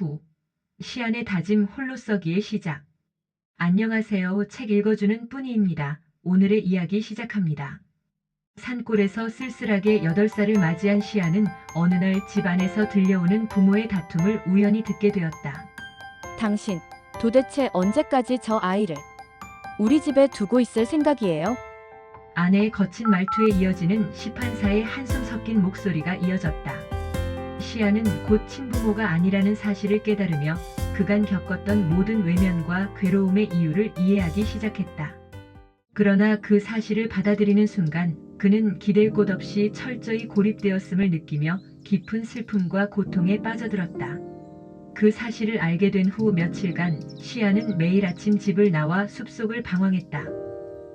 후 시안의 다짐 홀로 써기의 시작. 안녕하세요. 책 읽어주는 뿌니입니다. 오늘의 이야기 시작합니다. 산골에서 쓸쓸하게 8살을 맞이한 시안은 어느 날 집 안에서 들려오는 부모의 다툼을 우연히 듣게 되었다. 당신, 도대체 언제까지 저 아이를 우리 집에 두고 있을 생각이에요? 아내의 거친 말투에 이어지는 시판사의 한숨 섞인 목소리가 이어졌다. 시안은 곧 친부모가 아니라는 사실을 깨달으며 그간 겪었던 모든 외면과 괴로움의 이유를 이해하기 시작했다. 그러나 그 사실을 받아들이는 순간 그는 기댈 곳 없이 철저히 고립되었음을 느끼며 깊은 슬픔과 고통에 빠져들었다. 그 사실을 알게 된 후 며칠간 시안은 매일 아침 집을 나와 숲속을 방황했다.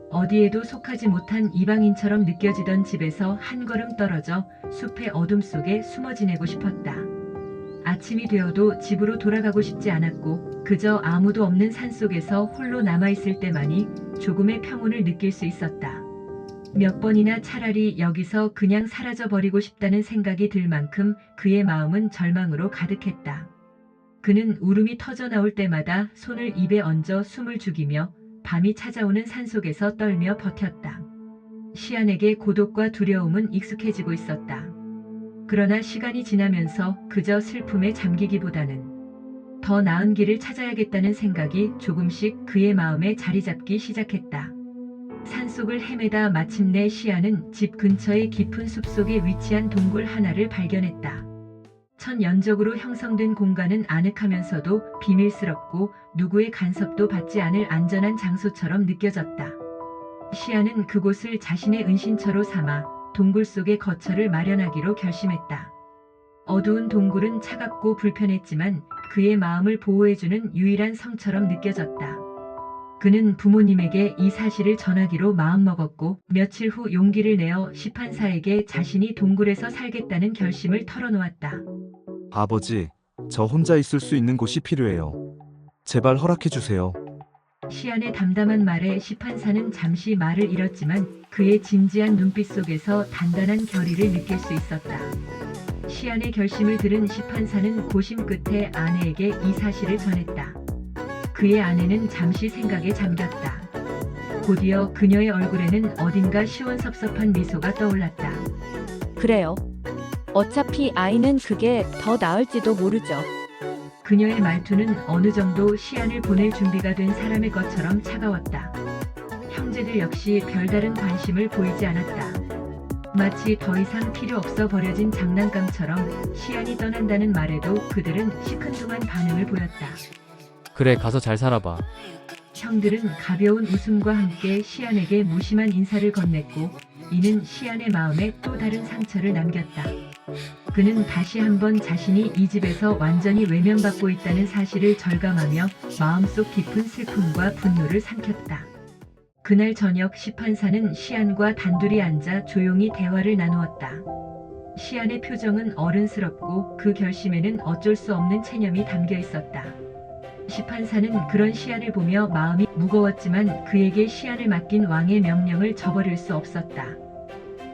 어디에도 속하지 못한 이방인처럼 느껴지던 집에서 한 걸음 떨어져 숲의 어둠 속에 숨어 지내고 싶었다. 아침이 되어도 집으로 돌아가고 싶지 않았고 그저 아무도 없는 산속에서 홀로 남아있을 때만이 조금의 평온을 느낄 수 있었다. 몇 번이나 차라리 여기서 그냥 사라져버리고 싶다는 생각이 들 만큼 그의 마음은 절망으로 가득했다. 그는 울음이 터져나올 때마다 손을 입에 얹어 숨을 죽이며 밤이 찾아오는 산속에서 떨며 버텼다. 시안에게 고독과 두려움은 익숙해지고 있었다. 그러나 시간이 지나면서 그저 슬픔에 잠기기보다는 더 나은 길을 찾아야겠다는 생각이 조금씩 그의 마음에 자리 잡기 시작했다. 산속을 헤매다 마침내 시안은 집 근처의 깊은 숲속에 위치한 동굴 하나를 발견했다. 천연적으로 형성된 공간은 아늑하면서도 비밀스럽고 누구의 간섭도 받지 않을 안전한 장소처럼 느껴졌다. 시안은 그곳을 자신의 은신처로 삼아 동굴 속에 거처를 마련하기로 결심했다. 어두운 동굴은 차갑고 불편했지만 그의 마음을 보호해주는 유일한 성처럼 느껴졌다. 그는 부모님에게 이 사실을 전하기로 마음먹었고 며칠 후 용기를 내어 시판사에게 자신이 동굴에서 살겠다는 결심을 털어놓았다. 아버지, 저 혼자 있을 수 있는 곳이 필요해요. 제발 허락해 주세요. 시안의 담담한 말에 시판사는 잠시 말을 잃었지만 그의 진지한 눈빛 속에서 단단한 결의를 느낄 수 있었다. 시안의 결심을 들은 시판사는 고심 끝에 아내에게 이 사실을 전했다. 그의 아내는 잠시 생각에 잠겼다. 곧이어 그녀의 얼굴에는 어딘가 시원섭섭한 미소가 떠올랐다. 그래요. 어차피 아이는 그게 더 나을지도 모르죠. 그녀의 말투는 어느 정도 시안을 보낼 준비가 된 사람의 것처럼 차가웠다. 형제들 역시 별다른 관심을 보이지 않았다. 마치 더 이상 필요 없어 버려진 장난감처럼 시안이 떠난다는 말에도 그들은 시큰둥한 반응을 보였다. 그래, 가서 잘 살아봐. 형들은 가벼운 웃음과 함께 시안에게 무심한 인사를 건넸고 이는 시안의 마음에 또 다른 상처를 남겼다. 그는 다시 한번 자신이 이 집에서 완전히 외면받고 있다는 사실을 절감하며 마음속 깊은 슬픔과 분노를 삼켰다. 그날 저녁 시판사는 시안과 단둘이 앉아 조용히 대화를 나누었다. 시안의 표정은 어른스럽고 그 결심에는 어쩔 수 없는 체념이 담겨 있었다. 시판사는 그런 시안을 보며 마음이 무거웠지만 그에게 시안을 맡긴 왕의 명령을 저버릴 수 없었다.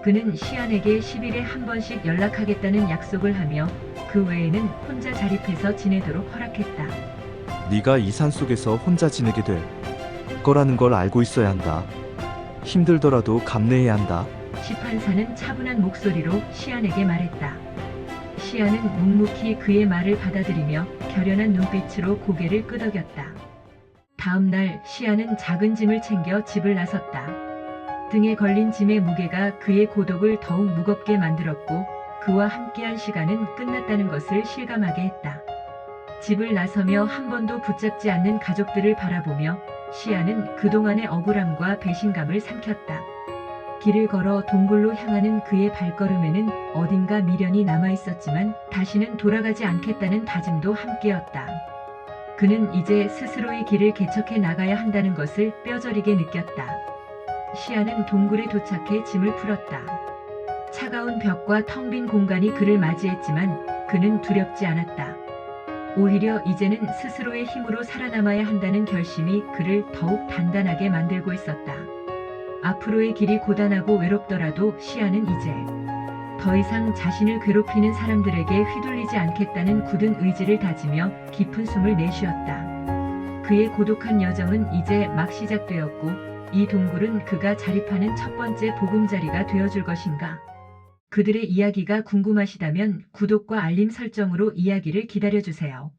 그는 시안에게 10일에 한 번씩 연락하겠다는 약속을 하며 그 외에는 혼자 자립해서 지내도록 허락했다. 네가 이 산속에서 혼자 지내게 될 거라는 걸 알고 있어야 한다. 힘들더라도 감내해야 한다. 시판사는 차분한 목소리로 시안에게 말했다. 시안은 묵묵히 그의 말을 받아들이며 결연한 눈빛으로 고개를 끄덕였다. 다음 날 시안은 작은 짐을 챙겨 집을 나섰다. 등에 걸린 짐의 무게가 그의 고독을 더욱 무겁게 만들었고 그와 함께한 시간은 끝났다는 것을 실감하게 했다. 집을 나서며 한 번도 붙잡지 않는 가족들을 바라보며 시안은 그동안의 억울함과 배신감을 삼켰다. 길을 걸어 동굴로 향하는 그의 발걸음에는 어딘가 미련이 남아있었지만 다시는 돌아가지 않겠다는 다짐도 함께였다. 그는 이제 스스로의 길을 개척해 나가야 한다는 것을 뼈저리게 느꼈다. 시안은 동굴에 도착해 짐을 풀었다. 차가운 벽과 텅 빈 공간이 그를 맞이했지만 그는 두렵지 않았다. 오히려 이제는 스스로의 힘으로 살아남아야 한다는 결심이 그를 더욱 단단하게 만들고 있었다. 앞으로의 길이 고단하고 외롭더라도 시안은 이제 더 이상 자신을 괴롭히는 사람들에게 휘둘리지 않겠다는 굳은 의지를 다지며 깊은 숨을 내쉬었다. 그의 고독한 여정은 이제 막 시작되었고 이 동굴은 그가 자립하는 첫 번째 보금자리가 되어줄 것인가? 그들의 이야기가 궁금하시다면 구독과 알림 설정으로 이야기를 기다려주세요.